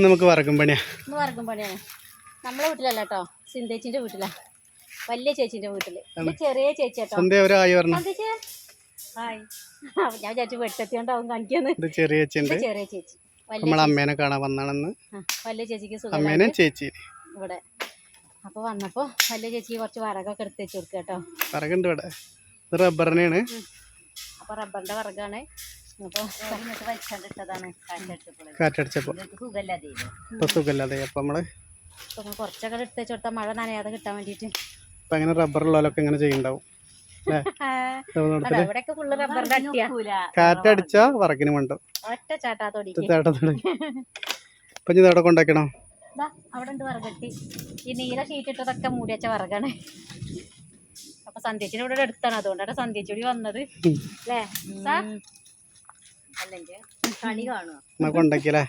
നമുക്ക് വറക്കും പണിയാ. ഇന്ന് വറക്കും പണിയാണ്. നമ്മളെ വീട്ടിലല്ല കേട്ടോ, സിന്ധേച്ചിന്റെ വീട്ടിലാ, വലിയ ചേച്ചിന്റെ വീട്ടില്. ചെറിയ ചേച്ചി കേട്ടോ. ഞാൻ ചേച്ചി വെട്ടത്തിയോണ്ടാവും കാണിക്കാന്ന്. ചെറിയ ചേച്ചി നമ്മളെ അമ്മേനെ കാണാൻ വന്നാണെന്ന്. വലിയ ചേച്ചിക്ക് സുഖം ചേച്ചി ഇവിടെ. അപ്പൊ വന്നപ്പോ വലിയ ചേച്ചിക്ക് കുറച്ച് വറകൊക്കെ എടുത്ത് വെച്ച് കൊടുക്കുക കേട്ടോ. വറകുണ്ട് ഇവിടെ, റബ്ബറിനെയാണ്. അപ്പൊ റബ്ബറിന്റെ വറകാണ്. അപ്പൊ കാറ്റടിച്ചപ്പോ സുഖല്ലാതെ അപ്പൊ നമ്മള് കുറച്ചൊക്കെ എടുത്ത് വെച്ച് കൊടുത്താൽ മഴ നനയാതെ കിട്ടാൻ വേണ്ടിട്ട്. അപ്പൊ അങ്ങനെ റബ്ബറുള്ളവരൊക്കെ ഇങ്ങനെ ചെയ്യുന്നുണ്ടാവും. കാറ്റടിച്ചാ വറക്കിന് വേണ്ടോ ഒറ്റ ചാട്ടാത്തോടി. ഇപ്പൊ ഇതവിടെ കൊണ്ടാക്കണോ? അവിടെ ഉണ്ട് വറകട്ടി. ഈ നീല ഷീറ്റ് ഇട്ടതൊക്കെ മൂടി വെച്ച വറകാണ്. അപ്പൊ സന്ധ്യച്ചിന് ഇവിടെ അടുത്താണ്, അതുകൊണ്ടാണ് സന്ധ്യച്ചൂടി വന്നത് അല്ലേ? അല്ലെങ്കിൽ കളി കാണുക കൊണ്ടാക്കിയല്ലേ.